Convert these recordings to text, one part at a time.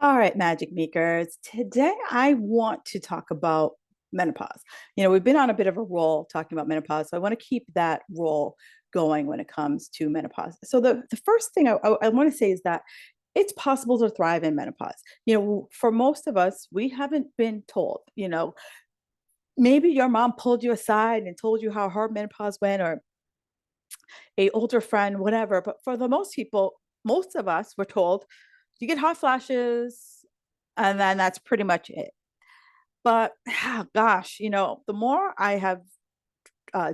All right, magic makers. Today I want to talk about menopause. We've been on a bit of a roll talking about menopause, so I want to keep that roll going when it comes to menopause. So the first thing I want to say is that it's possible to thrive in menopause. For most of us, we haven't been told, maybe your mom pulled you aside and told you how her menopause went, or a older friend, whatever. But for the most people, most of us were told you get hot flashes, and then that's pretty much it. But gosh, the more I have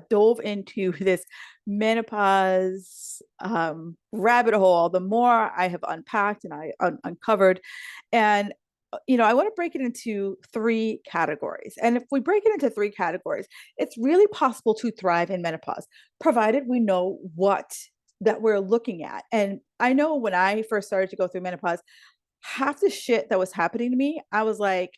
dove into this menopause rabbit hole, the more I have unpacked and uncovered. And, I want to break it into three categories. And if we break it into three categories, it's really possible to thrive in menopause, provided we know what that we're looking at. And I know when I first started to go through menopause, half the shit that was happening to me, I was like,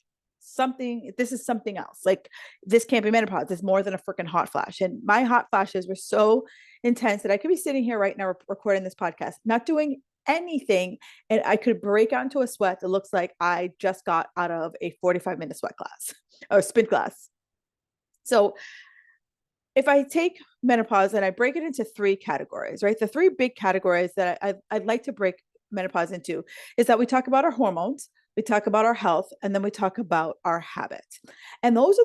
this is something else. Like, this can't be menopause. It's more than a freaking hot flash. And my hot flashes were so intense that I could be sitting here right now recording this podcast, not doing anything. And I could break out into a sweat that looks like I just got out of a 45-minute sweat class or spin class. So if I take menopause and I break it into three categories, right? The three big categories that I'd like to break menopause into is that we talk about our hormones, we talk about our health, and then we talk about our habits. And those are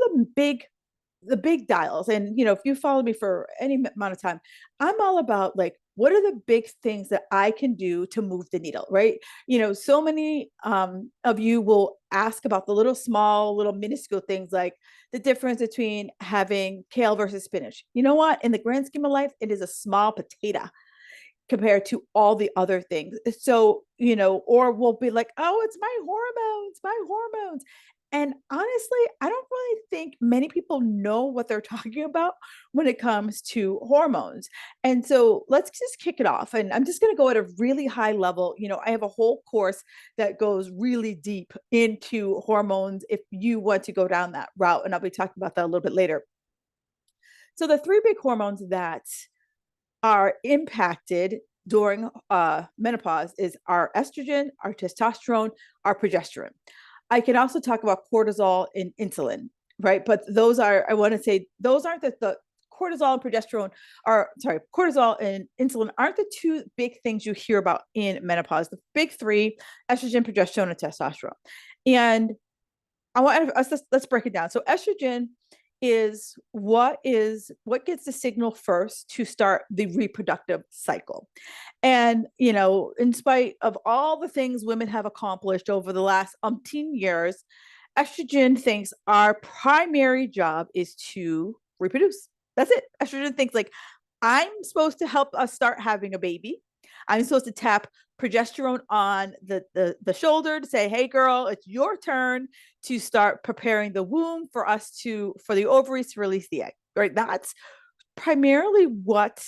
the big dials. And if you follow me for any amount of time, I'm all about, like, what are the big things that I can do to move the needle, right? So many of you will ask about the little small, little minuscule things, like the difference between having kale versus spinach. You know what? In the grand scheme of life, it is a small potato compared to all the other things. So, or we'll be like, oh, it's my hormones. And honestly, I don't really think many people know what they're talking about when it comes to hormones. And so let's just kick it off. And I'm just going to go at a really high level. I have a whole course that goes really deep into hormones if you want to go down that route. And I'll be talking about that a little bit later. So the three big hormones that are impacted during menopause is our estrogen, our testosterone, our progesterone. I can also talk about cortisol and insulin, right? But those are, I want to say, those aren't the cortisol and progesterone are, sorry, cortisol and insulin aren't the two big things you hear about in menopause. The big three: estrogen, progesterone, and testosterone. And I want let's break it down. So estrogen is what gets the signal first to start the reproductive cycle. And in spite of all the things women have accomplished over the last umpteen years, estrogen thinks our primary job is to reproduce. That's it. Estrogen thinks, like, I'm supposed to help us start having a baby. I'm supposed to tap progesterone on the shoulder to say, hey girl, it's your turn to start preparing the womb for the ovaries to release the egg. Right? That's primarily what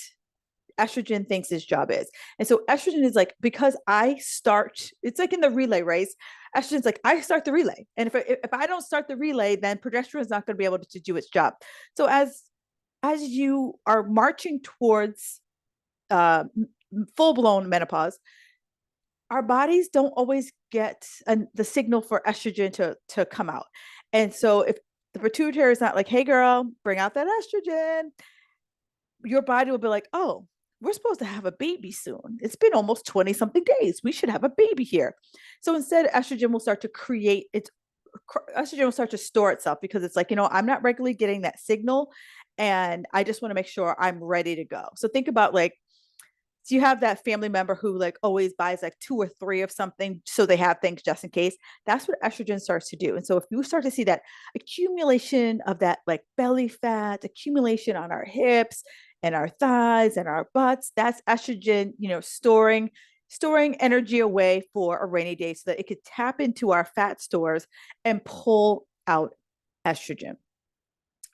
estrogen thinks his job is. And so estrogen is like, because it's like in the relay race. Estrogen's like, I start the relay. And if I don't start the relay, then progesterone is not going to be able to do its job. So as you are marching towards uh, full blown menopause, our bodies don't always get the signal for estrogen to come out. And so if the pituitary is not like, hey girl, bring out that estrogen, your body will be like, oh, we're supposed to have a baby soon. It's been almost 20 something days. We should have a baby here. So instead, estrogen will start to store itself, because it's like, I'm not regularly getting that signal, and I just want to make sure I'm ready to go. So think about, like, so you have that family member who, like, always buys like two or three of something so they have things just in case. That's what estrogen starts to do. And so if you start to see that accumulation of that, like, belly fat accumulation on our hips and our thighs and our butts, that's estrogen, storing energy away for a rainy day so that it could tap into our fat stores and pull out estrogen.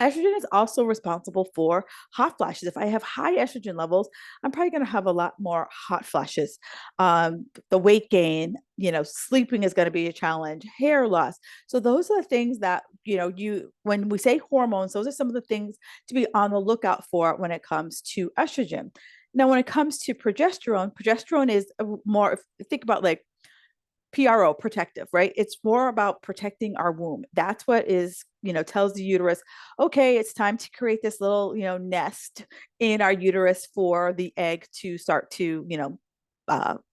Estrogen is also responsible for hot flashes. If I have high estrogen levels, I'm probably going to have a lot more hot flashes. The weight gain, sleeping is going to be a challenge, hair loss. So those are the things that, when we say hormones, those are some of the things to be on the lookout for when it comes to estrogen. Now, when it comes to progesterone is more, think about, like, PRO, protective, right? It's more about protecting our womb. That's what is, tells the uterus, okay, it's time to create this little, nest in our uterus for the egg to start to,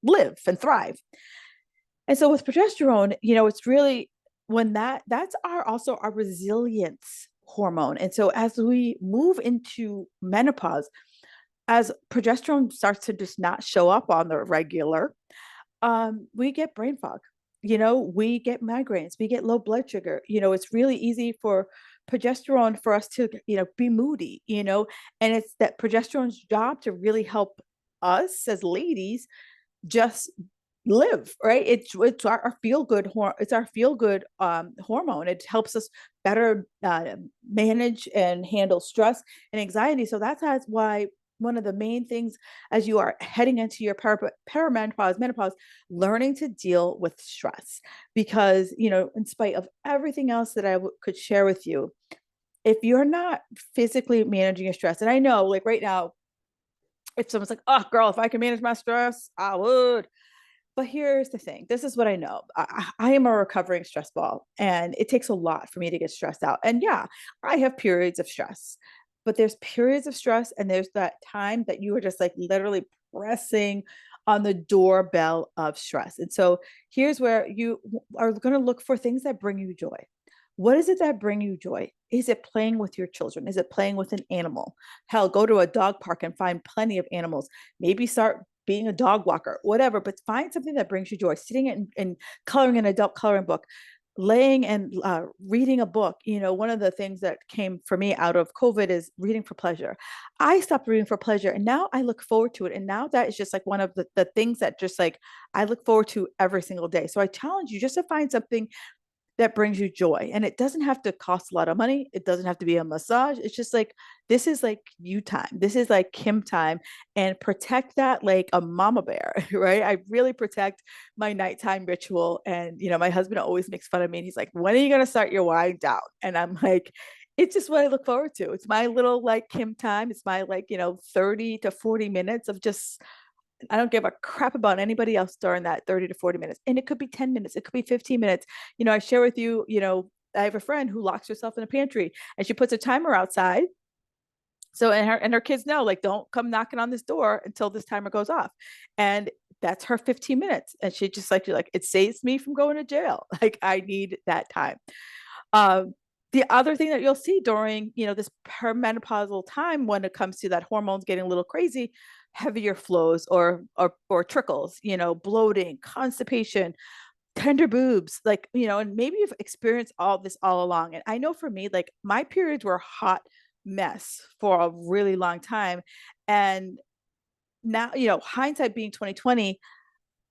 live and thrive. And so with progesterone, it's really when that's our also our resilience hormone. And so as we move into menopause, as progesterone starts to just not show up on the regular, we get brain fog. We get migraines, we get low blood sugar. It's really easy for progesterone for us to, be moody, and it's that progesterone's job to really help us as ladies just live, right? It's our feel good it's our feel good hormone. It helps us better manage and handle stress and anxiety. So that's why one of the main things as you are heading into your perimenopause, menopause, learning to deal with stress, because in spite of everything else that could share with you, if you're not physically managing your stress, and I know like right now, if someone's like, oh girl, if I can manage my stress, I would. But here's the thing. This is what I know. I am a recovering stress ball, and it takes a lot for me to get stressed out. And yeah, I have periods of stress, but there's periods of stress, and there's that time that you are just like literally pressing on the doorbell of stress. And so here's where you are going to look for things that bring you joy. What is it that bring you joy? Is it playing with your children? Is it playing with an animal? Hell, go to a dog park and find plenty of animals. Maybe start being a dog walker, whatever, but find something that brings you joy. Sitting and coloring an adult coloring book, laying and reading a book. One of the things that came for me out of COVID is reading for pleasure. I stopped reading for pleasure, and now I look forward to it. And now that is just like one of the things that just like I look forward to every single day. So I challenge you just to find something that brings you joy. And it doesn't have to cost a lot of money. It doesn't have to be a massage. It's just like, this is like you time. This is like Kim time, and protect that like a mama bear, right? I really protect my nighttime ritual. And, my husband always makes fun of me. And he's like, when are you going to start your wind down? And I'm like, it's just what I look forward to. It's my little like Kim time. It's my like, 30 to 40 minutes of just I don't give a crap about anybody else during that 30 to 40 minutes. And it could be 10 minutes, it could be 15 minutes. I share with you, I have a friend who locks herself in a pantry and she puts a timer outside. So and her kids know, like, don't come knocking on this door until this timer goes off. And that's her 15 minutes. And she just like, you're like, it saves me from going to jail. Like I need that time. Um, the other thing that you'll see during, this perimenopausal time when it comes to that hormones getting a little crazy, heavier flows or trickles, bloating, constipation, tender boobs, like, and maybe you've experienced all this all along. And I know for me, like my periods were a hot mess for a really long time. And now, hindsight being 2020,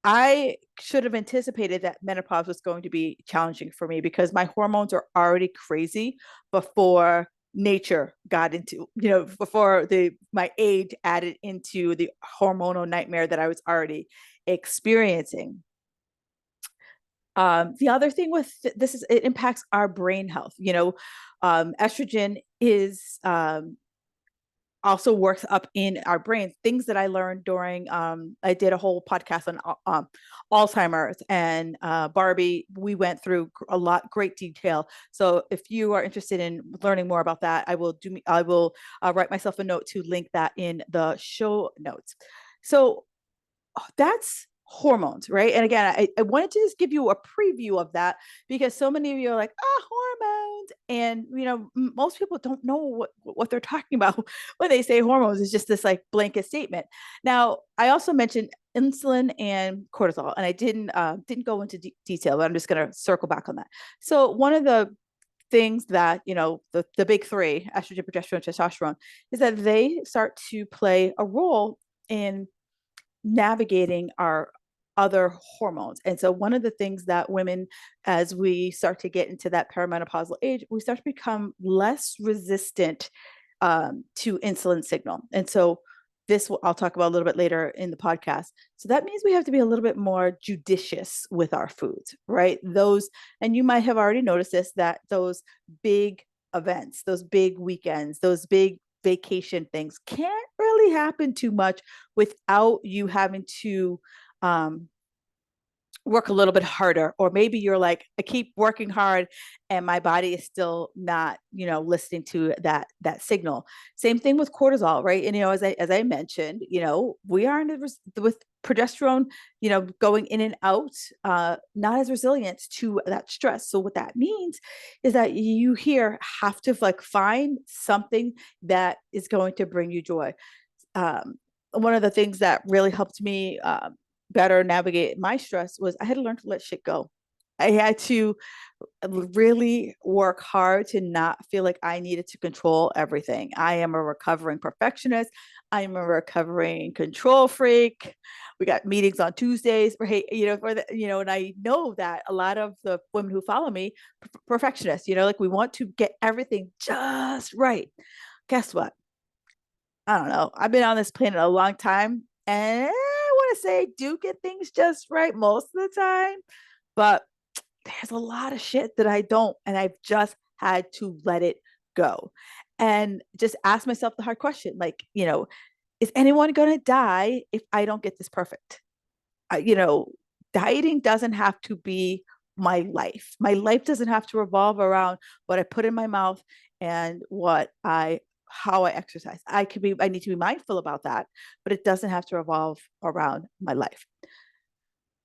I should have anticipated that menopause was going to be challenging for me because my hormones are already crazy before nature got into, before my age added into the hormonal nightmare that I was already experiencing. The other thing with this is it impacts our brain health. Estrogen is also works up in our brains. Things that I learned during, I did a whole podcast on Alzheimer's and Barbie. We went through a lot, great detail. So if you are interested in learning more about that, I will write myself a note to link that in the show notes. So that's hormones, right? And again, I wanted to just give you a preview of that because so many of you are like, hormones. And, most people don't know what they're talking about when they say hormones. It's just this like blanket statement. Now, I also mentioned insulin and cortisol, and I didn't go into detail, but I'm just going to circle back on that. So one of the things that, the big three, estrogen, progesterone, testosterone, is that they start to play a role in navigating our other hormones. And so one of the things that women, as we start to get into that perimenopausal age, we start to become less resistant to insulin signal. And so this I'll talk about a little bit later in the podcast. So that means we have to be a little bit more judicious with our foods, right? And you might have already noticed this, that those big events, those big weekends, those big vacation things can't really happen too much without you having to work a little bit harder, or maybe you're like, I keep working hard and my body is still not, listening to that signal. Same thing with cortisol, right? And as I mentioned, we are with progesterone, going in and out, not as resilient to that stress. So what that means is that you here have to like find something that is going to bring you joy. um, One of the things that really helped me better navigate my stress was I had to learn to let shit go. I had to really work hard to not feel like I needed to control everything. I am a recovering perfectionist. I am a recovering control freak. We got meetings on Tuesdays, right? And I know that a lot of the women who follow me, perfectionists, like we want to get everything just right. Guess what? I don't know. I've been on this planet a long time, and I want to say do get things just right most of the time, but there's a lot of shit that I don't, and I've just had to let it go and just ask myself the hard question, like, is anyone going to die if I don't get this perfect? I, you know, Dieting doesn't have to be my life. My life doesn't have to revolve around what I put in my mouth and how I exercise. I need to be mindful about that, but it doesn't have to revolve around my life.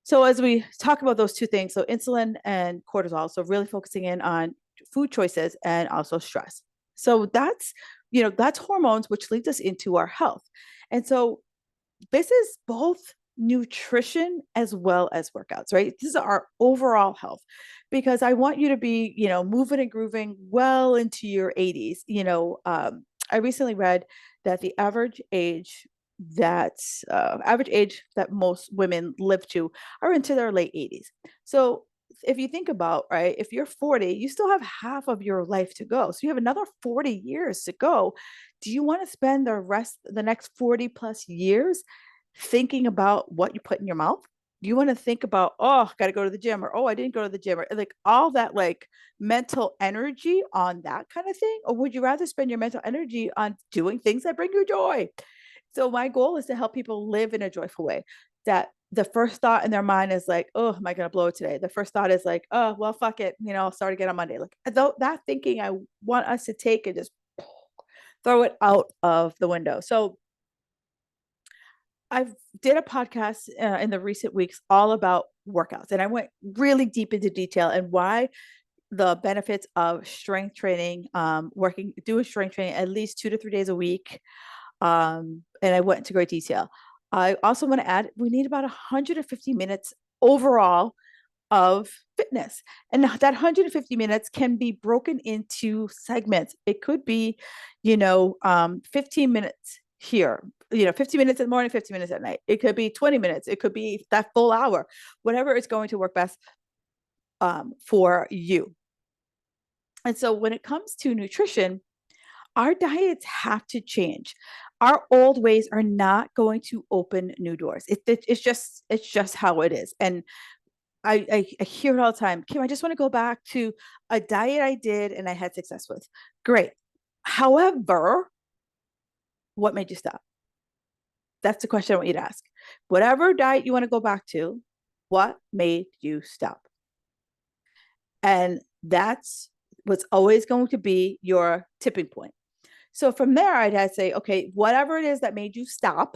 So as we talk about those two things, so insulin and cortisol, so really focusing in on food choices and also stress. So that's hormones, which leads us into our health. And so this is both nutrition as well as workouts, right? This is our overall health, because I want you to be, moving and grooving well into your 80s. I recently read that the average age that most women live to are into their late 80s. So if you think about, right, if you're 40, you still have half of your life to go. So you have another 40 years to go. Do you want to spend the next 40 plus years thinking about what you put in your mouth? You want to think about, oh, got to go to the gym, or oh, I didn't go to the gym, or like all that like mental energy on that kind of thing? Or would you rather spend your mental energy on doing things that bring you joy? So my goal is to help people live in a joyful way. That the first thought in their mind is like, oh, am I going to blow it today? The first thought is like, oh, well, fuck it. I'll start again on Monday. Like that thinking, I want us to take and just throw it out of the window. So I did a podcast in the recent weeks all about workouts, and I went really deep into detail and why the benefits of strength training, doing strength training at least 2 to 3 days a week. And I went into great detail. I also want to add, we need about 150 minutes overall of fitness. And that 150 minutes can be broken into segments. It could be, 15 minutes here, 15 minutes in the morning, 15 minutes at night. It could be 20 minutes. It could be that full hour, whatever is going to work best for you. And so when it comes to nutrition, our diets have to change. Our old ways are not going to open new doors. It's just how it is. And I hear it all the time. Kim, I just want to go back to a diet I did and I had success with. Great. However, what made you stop? That's the question I want you to ask. Whatever diet you want to go back to, what made you stop? And that's what's always going to be your tipping point. So from there, I'd say, okay, whatever it is that made you stop,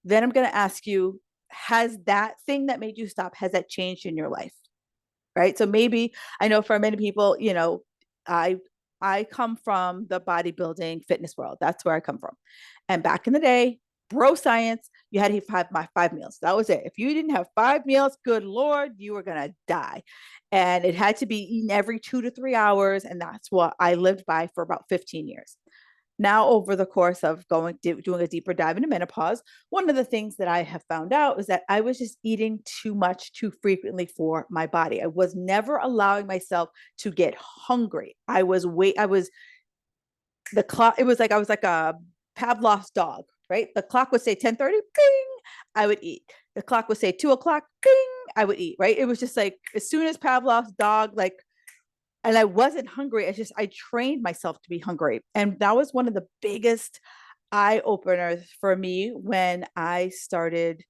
then I'm going to ask you, has that thing that made you stop, has that changed in your life? Right. So maybe I know for many people, I I come from the bodybuilding fitness world. That's where I come from. And back in the day, bro science, you had to have my 5 meals. That was it. If you didn't have 5 meals, good Lord, you were going to die. And it had to be eaten every 2 to 3 hours. And that's what I lived by for about 15 years. Now, over the course of doing a deeper dive into menopause, one of the things that I have found out is that I was just eating too much too frequently for my body. I was never allowing myself to get hungry. I was the clock. It was like I was like a Pavlov's dog, right? The clock would say 10:30, ding, I would eat. The clock would say 2 o'clock, ding, I would eat, right? It was just like as soon as Pavlov's dog, like, and I wasn't hungry. It's just I trained myself to be hungry. And that was one of the biggest eye openers for me when I started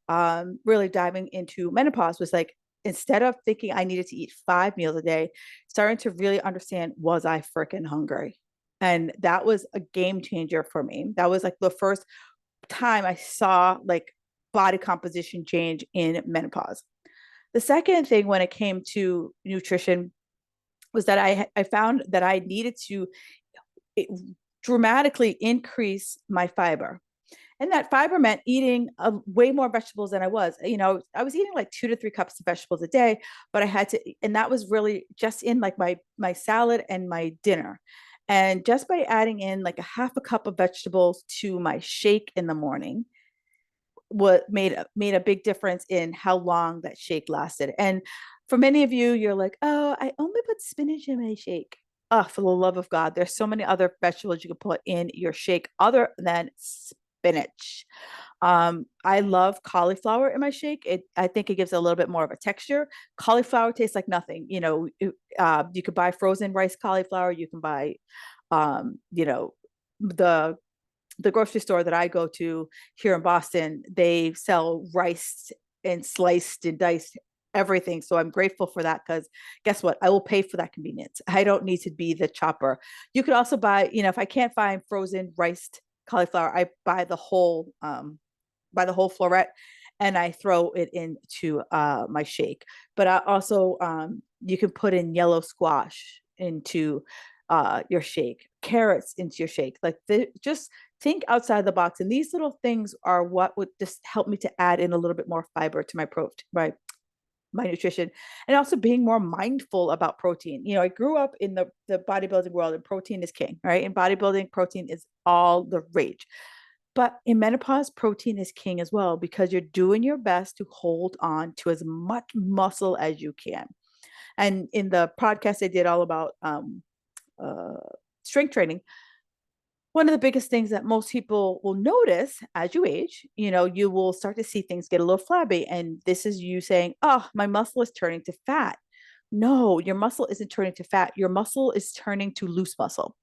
really diving into menopause, was like, instead of thinking I needed to eat 5 meals a day, starting to really understand, was I freaking hungry? And that was a game changer for me. That was like the first time I saw like body composition change in menopause. The second thing when it came to nutrition was that I found that I needed to dramatically increase my fiber. And that fiber meant eating way more vegetables than I was. I was eating like 2 to 3 cups of vegetables a day, but I had to, and that was really just in like my salad and my dinner. And just by adding in like a half a cup of vegetables to my shake in the morning, what made a big difference in how long that shake lasted. And for many of you, you're like, oh, I only put spinach in my shake. Oh, for the love of God, there's so many other vegetables you can put in your shake other than spinach. I love cauliflower in my shake. I think it gives a little bit more of a texture. Cauliflower tastes like nothing. You could buy frozen rice cauliflower. You can buy, the grocery store that I go to here in Boston, they sell rice and sliced and diced everything. So I'm grateful for that because guess what? I will pay for that convenience. I don't need to be the chopper. You could also buy, if I can't find frozen riced cauliflower, I buy the whole floret and I throw it into my shake. But I also you can put in yellow squash into your shake, carrots into your shake. Like just think outside the box. And these little things are what would just help me to add in a little bit more fiber to my nutrition, and also being more mindful about protein. I grew up in the bodybuilding world, and protein is king, right? In bodybuilding, protein is all the rage. But in menopause, protein is king as well because you're doing your best to hold on to as much muscle as you can. And in the podcast I did all about uh, strength training, one of the biggest things that most people will notice as you age, you will start to see things get a little flabby. And this is you saying, oh, my muscle is turning to fat. No, your muscle isn't turning to fat. Your muscle is turning to loose muscle.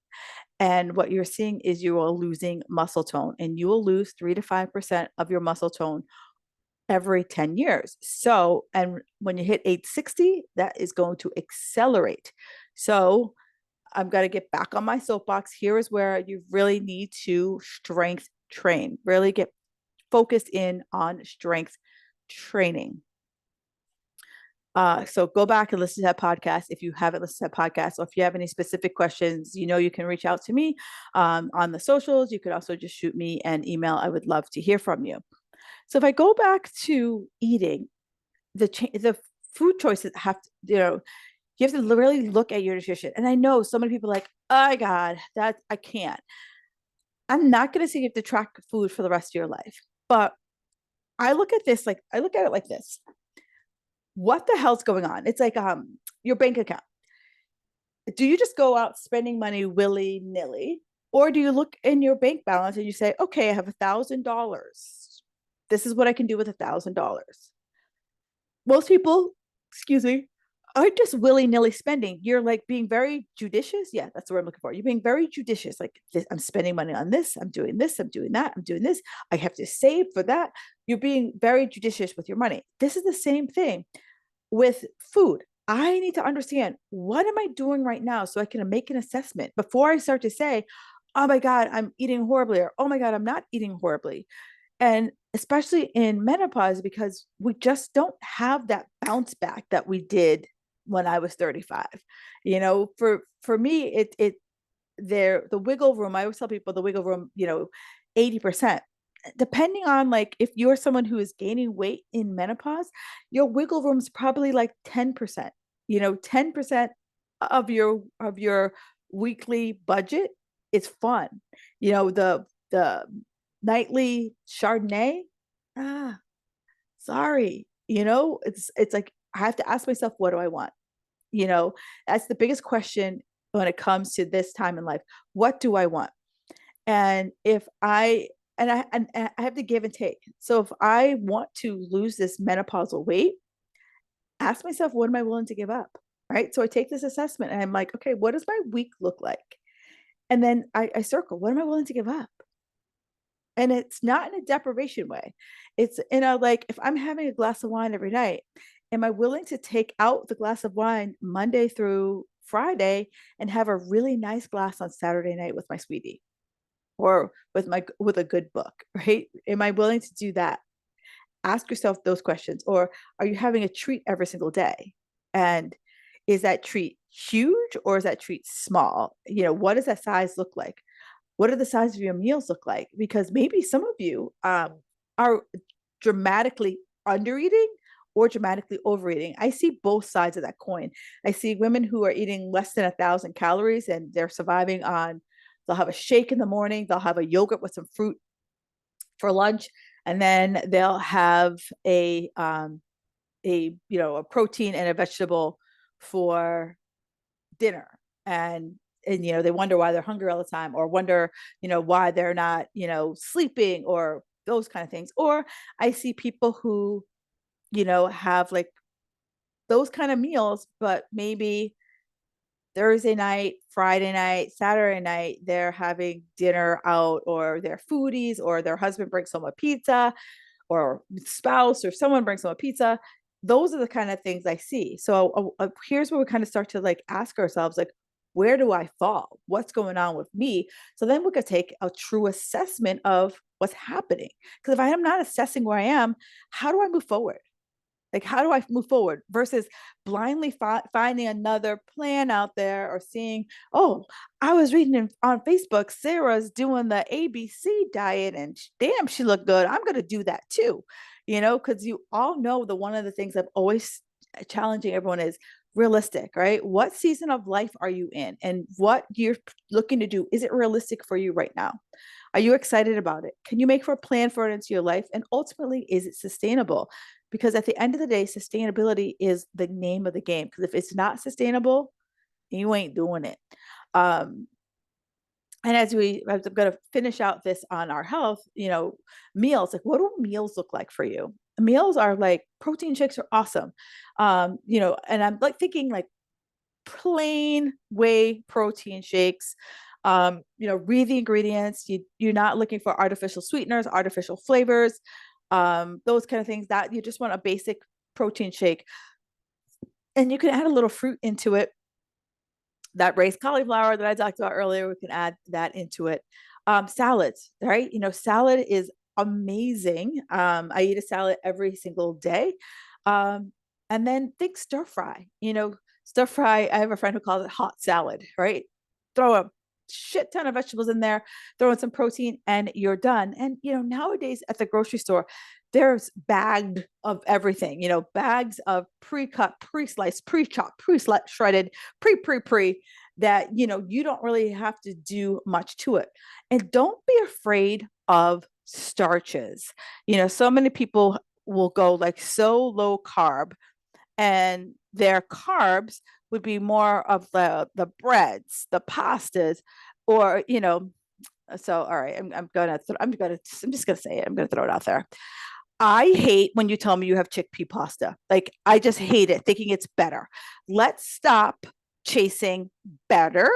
And what you're seeing is you are losing muscle tone, and you will lose 3 to 5% of your muscle tone every 10 years. So, and when you hit age 60, that is going to accelerate. So, I'm going to get back on my soapbox. Here is where you really need to strength train, really get focused in on strength training. So go back and listen to that podcast if you haven't listened to that podcast, or if you have any specific questions, you can reach out to me on the socials. You could also just shoot me an email. I would love to hear from you. So if I go back to eating, the food choices have to, you have to really look at your nutrition. And I know so many people are like, oh my God, that I can't. I'm not going to say you have to track food for the rest of your life, but I look at it like this. What the hell's going on? It's like your bank account. Do you just go out spending money willy-nilly, or do you look in your bank balance and you say, okay, I have $1,000. This is what I can do with $1,000. Most people, excuse me, aren't just willy-nilly spending. You're like being very judicious. Yeah, that's what I'm looking for. You're being very judicious. Like this, I'm spending money on this, I'm doing this, I'm doing that, I'm doing this. I have to save for that. You're being very judicious with your money. This is the same thing with food. I need to understand, what am I doing right now so I can make an assessment before I start to say, oh my God, I'm eating horribly, or oh my God, I'm not eating horribly. And especially in menopause, because we just don't have that bounce back that we did when I was 35. For me, the wiggle room, I always tell people the wiggle room, 80%. Depending on like if you're someone who is gaining weight in menopause, your wiggle room is probably like 10%. 10% of your weekly budget is fun. The nightly Chardonnay, ah, sorry. It's like I have to ask myself, what do I want? You know, that's the biggest question when it comes to this time in life. What do I want? And if I and I have to give and take. So if I want to lose this menopausal weight, ask myself, what am I willing to give up? Right. So I take this assessment and I'm like, okay, what does my week look like? And then I circle, what am I willing to give up? And it's not in a deprivation way. It's in a like, if I'm having a glass of wine every night, Am I willing to take out the glass of wine Monday through Friday and have a really nice glass on Saturday night with my sweetie or with a good book, right? Am I willing to do that? Ask yourself those questions. Or are you having a treat every single day? And is that treat huge or is that treat small? What does that size look like? What do the size of your meals look like? Because maybe some of you are dramatically under eating or dramatically overeating. I see both sides of that coin. I see women who are eating less than 1,000 calories and they're surviving on, they'll have a shake in the morning, they'll have a yogurt with some fruit for lunch, and then they'll have a protein and a vegetable for dinner. And they wonder why they're hungry all the time, or wonder why they're not sleeping, or those kind of things. Or I see people who have like those kind of meals, but maybe Thursday night, Friday night, Saturday night, they're having dinner out, or they're foodies, or their husband brings home a pizza, or spouse or someone brings home a pizza. Those are the kind of things I see. So here's where we kind of start to like ask ourselves, like, where do I fall? What's going on with me? So then we could take a true assessment of what's happening. Because if I am not assessing where I am, how do I move forward? Like, how do I move forward versus blindly finding another plan out there, or seeing, oh, I was reading on Facebook, Sarah's doing the ABC diet and damn, she looked good. I'm going to do that too. Because you all know the one of the things I'm always challenging everyone is realistic, right? What season of life are you in, and what you're looking to do? Is it realistic for you right now? Are you excited about it? Can you make for a plan for it into your life? And ultimately, is it sustainable? Because at the end of the day, sustainability is the name of the game. Because if it's not sustainable, you ain't doing it. Um, and as I'm going to finish out this on our health, meals, like, what do meals look like for you? Meals are like, protein shakes are awesome. And I'm like thinking like plain whey protein shakes. Read the ingredients. You're not looking for artificial sweeteners, artificial flavors, those kind of things. That you just want a basic protein shake, and you can add a little fruit into it. That raised cauliflower that I talked about earlier, we can add that into it. Salads, right? Salad is amazing. I eat a salad every single day. Um, and then think stir fry. Stir fry. I have a friend who calls it hot salad, right? Throw a shit ton of vegetables in there, throw in some protein, and you're done. And nowadays at the grocery store, there's bagged of everything. Bags of pre-cut, pre-sliced, pre-chopped, pre-shredded, pre that you don't really have to do much to it. And don't be afraid of starches. So many people will go like so low carb, and their carbs would be more of the breads, the pastas, or so all right, I'm just gonna say it. I'm gonna throw it out there. I hate when you tell me you have chickpea pasta. Like, I just hate it, thinking it's better. Let's stop chasing better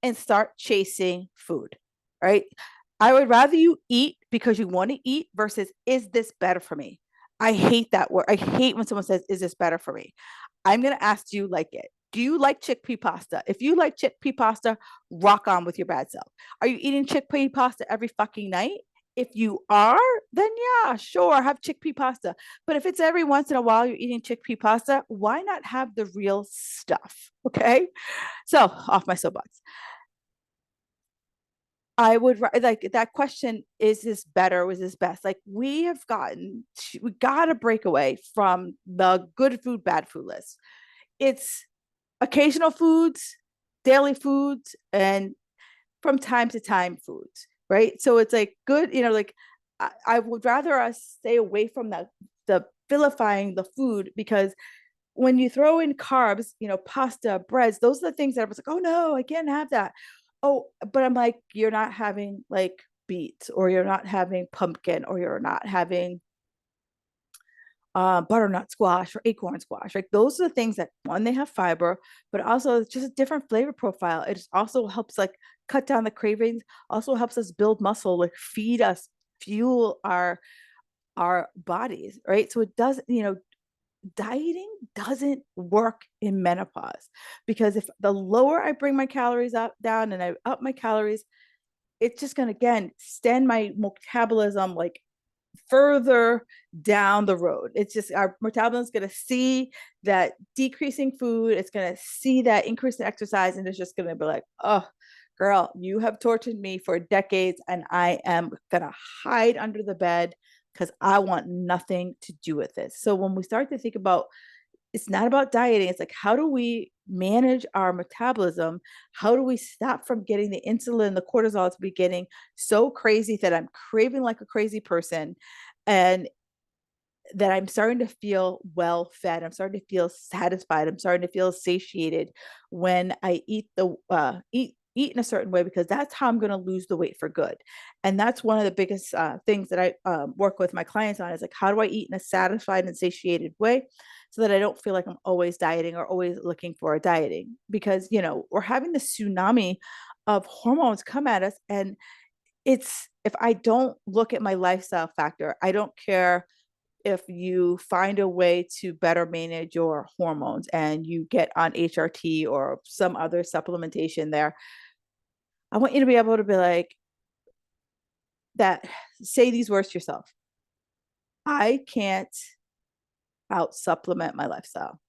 and start chasing food, right? I would rather you eat because you want to eat versus, is this better for me? I hate that word. I hate when someone says, is this better for me? I'm going to ask, do you like it? Do you like chickpea pasta? If you like chickpea pasta, rock on with your bad self. Are you eating chickpea pasta every fucking night? If you are, then yeah, sure, have chickpea pasta. But if it's every once in a while you're eating chickpea pasta, why not have the real stuff? Okay. So, off my soapbox. I would like that question, is this better? Was this best? Like, we got to break away from the good food, bad food list. It's occasional foods, daily foods, and from time to time foods, right? So it's like good, like I would rather us stay away from the vilifying the food, because when you throw in carbs, pasta, breads, those are the things that I was like, oh no, I can't have that. Oh, but I'm like, you're not having like beets, or you're not having pumpkin, or you're not having butternut squash or acorn squash. Like, those are the things that, one, they have fiber, but also it's just a different flavor profile. It also helps like cut down the cravings, also helps us build muscle, like feed us, fuel our bodies, right? So it does, dieting doesn't work in menopause, because if the lower I bring my calories up down and I up my calories, it's just going to again extend my metabolism like further down the road. It's just our metabolism is going to see that decreasing food. It's going to see that increase in exercise, and it's just going to be like, oh, girl, you have tortured me for decades, and I am going to hide under the bed because I want nothing to do with this. So when we start to think about, it's not about dieting. It's like, how do we manage our metabolism? How do we stop from getting the insulin, the cortisol to be getting so crazy that I'm craving like a crazy person, and that I'm starting to feel well fed. I'm starting to feel satisfied. I'm starting to feel satiated when I eat in a certain way, because that's how I'm going to lose the weight for good. And that's one of the biggest things that I work with my clients on, is like, how do I eat in a satisfied and satiated way so that I don't feel like I'm always dieting or always looking for a dieting, because, we're having this tsunami of hormones come at us. And it's, if I don't look at my lifestyle factor, I don't care if you find a way to better manage your hormones and you get on HRT or some other supplementation there. I want you to be able to be like that, say these words to yourself: I can't out supplement my lifestyle.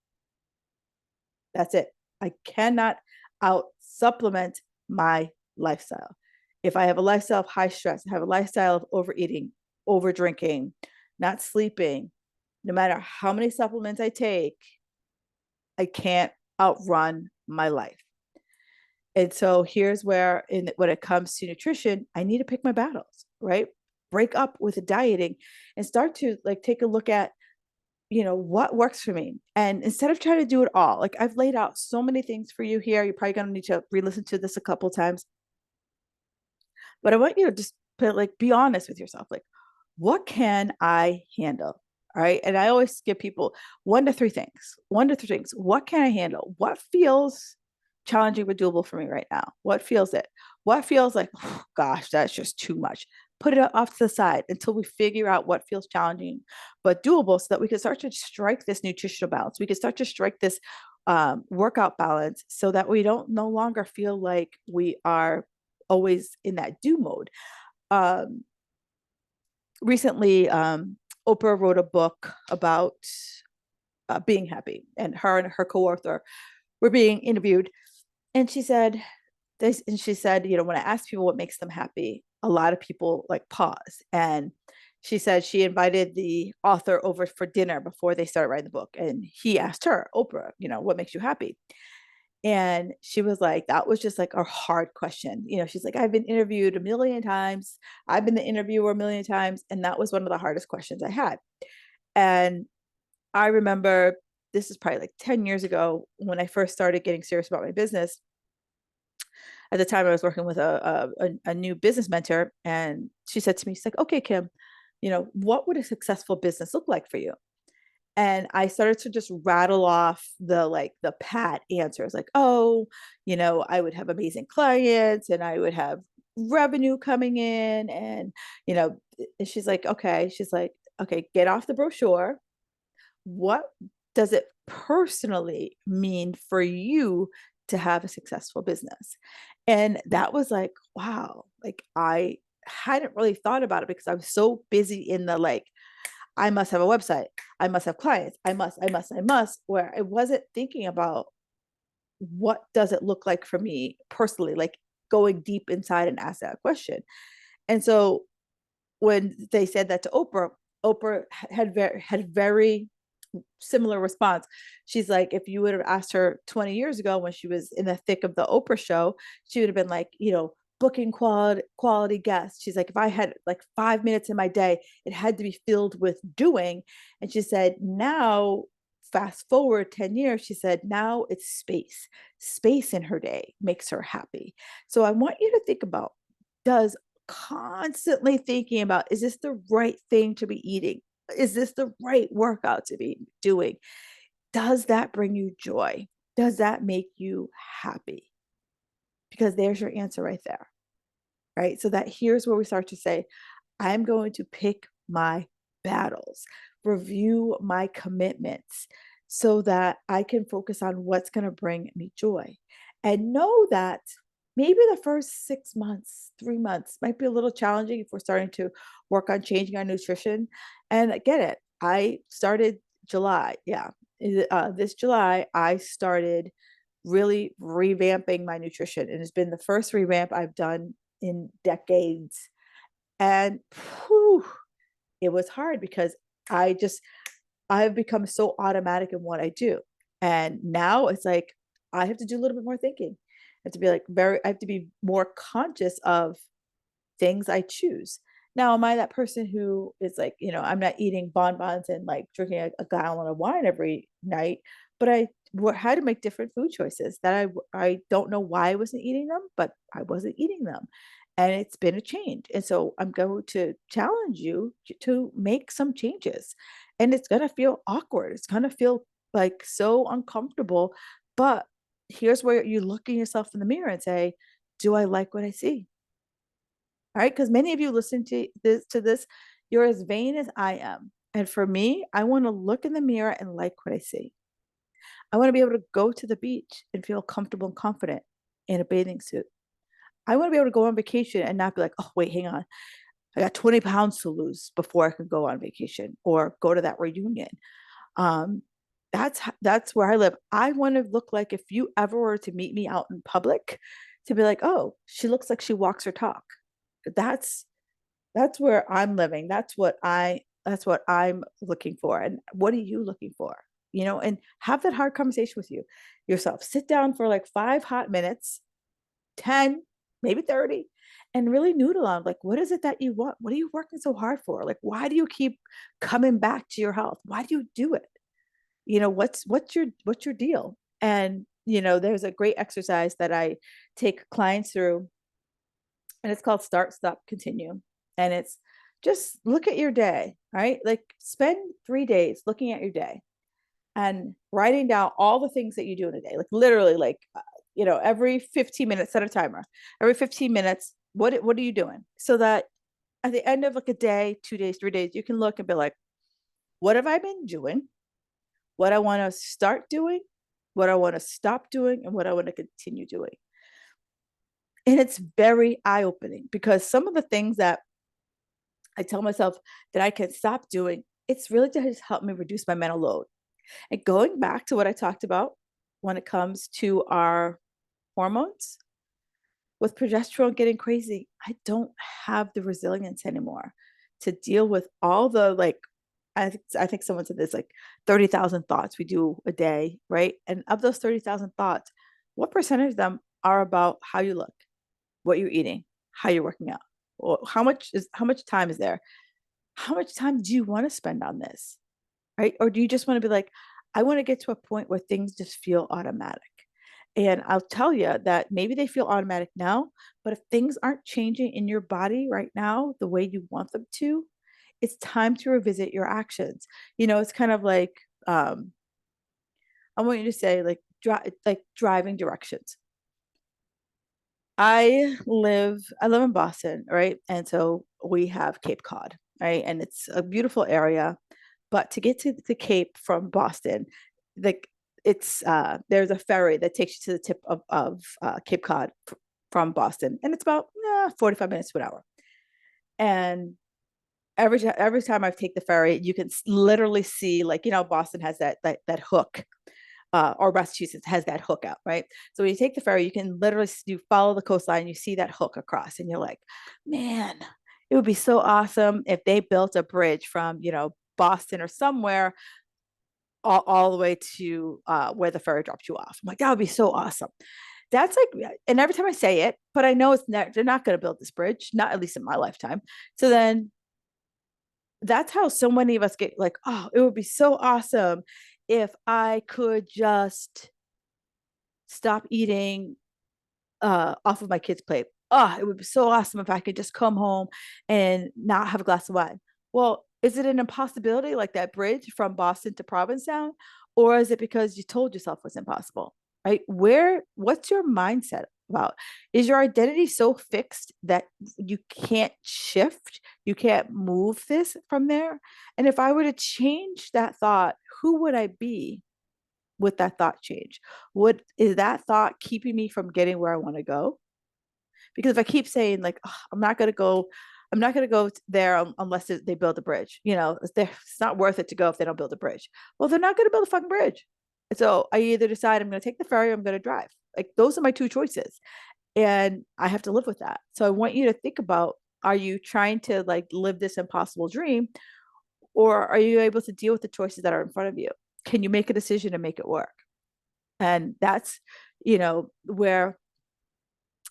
That's it. I cannot out supplement my lifestyle. If I have a lifestyle of high stress, I have a lifestyle of overeating, over drinking, not sleeping, no matter how many supplements I take, I can't outrun my life. And so here's where, when it comes to nutrition, I need to pick my battles, right? Break up with the dieting and start to like take a look at, what works for me. And instead of trying to do it all, like I've laid out so many things for you here, you're probably going to need to re-listen to this a couple times. But I want you to just like be honest with yourself. Like, what can I handle? All right. And I always give people one to three things. One to three things. What can I handle? What feels challenging but doable for me right now? What feels it? What feels like, oh, gosh, that's just too much? Put it off to the side until we figure out what feels challenging but doable, so that we can start to strike this nutritional balance. We can start to strike this workout balance, so that we don't no longer feel like we are always in that do mode. Um, Recently, Oprah wrote a book about being happy, and her co-author were being interviewed, and she said this, and she said, when I ask people what makes them happy, a lot of people like pause. And she said she invited the author over for dinner before they started writing the book, and he asked her, Oprah, what makes you happy? And she was like, that was just like a hard question. She's like, I've been interviewed a million times. I've been the interviewer a million times. And that was one of the hardest questions I had. And I remember, this is probably like 10 years ago when I first started getting serious about my business. At the time, I was working with a new business mentor. And she said to me, she's like, okay, Kim, what would a successful business look like for you? And I started to just rattle off the pat answers, like, oh, I would have amazing clients and I would have revenue coming in. And, she's like, okay. She's like, okay, get off the brochure. What does it personally mean for you to have a successful business? And that was like, wow, like I hadn't really thought about it, because I was so busy in the like, I must have a website. I must have clients. I must, where I wasn't thinking about what does it look like for me personally, like going deep inside and ask that question. And so when they said that to Oprah, Oprah had very similar response. She's like, if you would have asked her 20 years ago when she was in the thick of the Oprah show, she would have been like, booking quality guests. She's like, if I had like 5 minutes in my day, it had to be filled with doing. And she said, now fast forward 10 years, she said, now it's space in her day makes her happy. So I want you to think about, does constantly thinking about, is this the right thing to be eating? Is this the right workout to be doing? Does that bring you joy? Does that make you happy? Because there's your answer right there, right? So that here's where we start to say, I'm going to pick my battles. review my commitments so that I can focus on what's going to bring me joy. And know that maybe the first 6 months, 3 months might be a little challenging if we're starting to work on changing our nutrition. And I get it. I started July. Yeah. This July, I started really revamping my nutrition. And it's been the first revamp I've done in decades. And whew, it was hard because I just, I've become so automatic in what I do. And now it's like, I have to do a little bit more thinking. I have to be like I have to be more conscious of things I choose. Now, am I that person who is like, I'm not eating bonbons and like drinking a gallon of wine every night, but I had to make different food choices that I don't know why I wasn't eating them, but I wasn't eating them. And it's been a change. And so I'm going to challenge you to make some changes. And it's going to feel awkward. It's going to feel like so uncomfortable. But here's where you look at yourself in the mirror and say, do I like what I see? All right, because many of you listen to this, you're as vain as I am. And for me, I want to look in the mirror and like what I see. I want to be able to go to the beach and feel comfortable and confident in a bathing suit. I want to be able to go on vacation and not be like, oh, wait, hang on. I got 20 pounds to lose before I can go on vacation or go to that reunion. Um, that's where I live. I want to look like if you ever were to meet me out in public, to be like, oh, she looks like she walks her talk. That's that's where I'm living. That's what I'm looking for. And what are you looking for? And have that hard conversation with yourself. Sit down for like 5 hot minutes, 10, maybe 30, and really noodle on like, what is it that you want? What are you working so hard for? Like, why do you keep coming back to your health? Why do you do it? What's your deal? And there's a great exercise that I take clients through, and it's called Start, Stop, Continue. And it's just look at your day, right? Like spend 3 days looking at your day and writing down all the things that you do in a day, like literally, like, every 15 minutes, set a timer. Every 15 minutes, what are you doing? So that at the end of like a day, 2 days, 3 days, you can look and be like, what have I been doing? What I want to start doing, what I want to stop doing, and what I want to continue doing. And it's very eye opening because some of the things that I tell myself that I can stop doing, it's really to just help me reduce my mental load. And going back to what I talked about when it comes to our hormones, with progesterone getting crazy, I don't have the resilience anymore to deal with all the like, I think someone said this, like 30,000 thoughts we do a day, right? And of those 30,000 thoughts, what percentage of them are about how you look, what you're eating, how you're working out? Or how much time is there? How much time do you want to spend on this? Right? Or do you just want to be like, I want to get to a point where things just feel automatic? And I'll tell you that maybe they feel automatic now, but if things aren't changing in your body right now the way you want them to, it's time to revisit your actions. It's kind of like, I want you to say like driving directions. I live in Boston, right? And so we have Cape Cod, right? And it's a beautiful area. But to get to the Cape from Boston, like there's a ferry that takes you to the tip of Cape Cod from Boston, and it's about 45 minutes to an hour. And every time I take the ferry, you can literally see, like, Boston has that hook, or Massachusetts has that hook out, right? So when you take the ferry, you can literally you follow the coastline, you see that hook across, and you're like, man, it would be so awesome if they built a bridge from Boston or somewhere all the way to where the ferry drops you off. I'm like, that would be so awesome. That's like, and every time I say it, but I know they're not going to build this bridge, not at least in my lifetime. So then that's how so many of us get like, oh, it would be so awesome if I could just stop eating off of my kids' plate. Oh, it would be so awesome if I could just come home and not have a glass of wine. Well, is it an impossibility like that bridge from Boston to Provincetown? Or is it because you told yourself it was impossible? Right? What's your mindset? about. Is your identity so fixed that you can't shift? You can't move this from there? And if I were to change that thought, who would I be with that thought change? Would is that thought keeping me from getting where I want to go? Because if I keep saying like, "Oh, I'm not going to go there unless they build a bridge. It's not worth it to go if they don't build a bridge. Well, they're not going to build a fucking bridge. So I either decide I'm going to take the ferry or I'm going to drive. Like those are my two choices. And I have to live with that. So I want you to think about, are you trying to like live this impossible dream, or are you able to deal with the choices that are in front of you? Can you make a decision and make it work? And that's,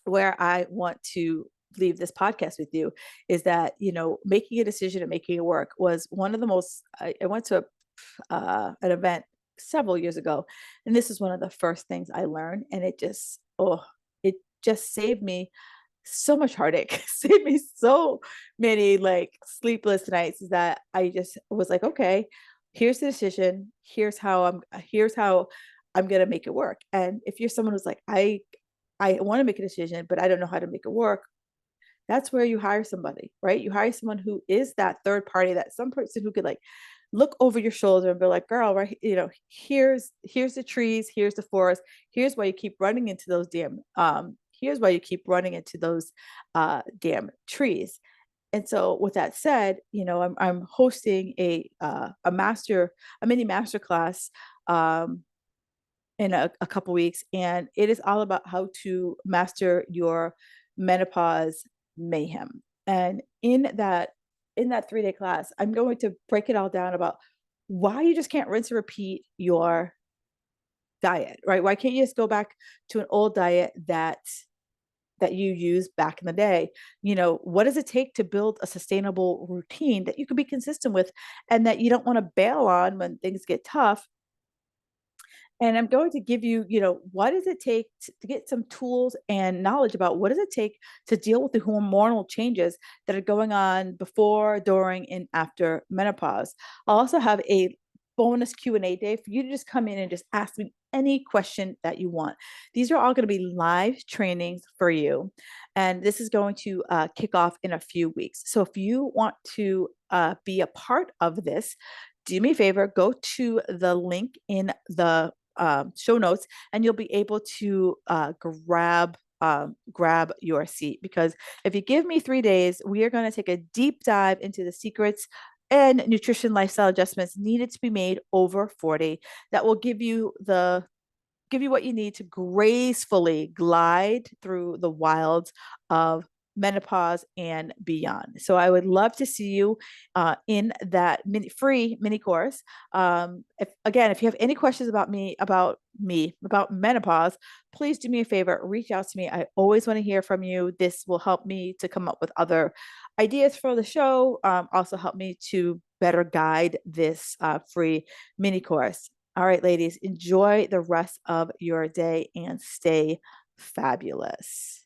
where I want to leave this podcast with you is that, making a decision and making it work was one of the most, I went to an event several years ago, and this is one of the first things I learned. And it just saved me so much heartache, saved me so many like sleepless nights, is that I just was like, okay, here's the decision. Here's how I'm gonna make it work. And if you're someone who's like, I want to make a decision, but I don't know how to make it work, that's where you hire somebody, right? You hire someone who is that third party, that some person who could like look over your shoulder and be like, girl, right, here's the trees, here's the forest, here's why you keep running into those here's why you keep running into those damn trees. And so with that said, I'm hosting a mini master class in a couple weeks, and it is all about how to master your menopause mayhem. And in that 3-day class, I'm going to break it all down about why you just can't rinse and repeat your diet, right? Why can't you just go back to an old diet that you used back in the day? What does it take to build a sustainable routine that you can be consistent with and that you don't want to bail on when things get tough? And I'm going to give you, what does it take to get some tools and knowledge about what does it take to deal with the hormonal changes that are going on before, during, and after menopause. I'll also have a bonus Q&A day for you to just come in and just ask me any question that you want. These are all going to be live trainings for you. And this is going to kick off in a few weeks. So if you want to be a part of this, do me a favor, go to the link in the show notes, and you'll be able to grab your seat. Because if you give me 3 days, we are going to take a deep dive into the secrets and nutrition lifestyle adjustments needed to be made over 40 that will give you what you need to gracefully glide through the wilds of menopause and beyond. So I would love to see you in that free mini course. If you have any questions about about menopause, please do me a favor, reach out to me. I always want to hear from you. This will help me to come up with other ideas for the show. Also help me to better guide this free mini course. All right, ladies, enjoy the rest of your day and stay fabulous.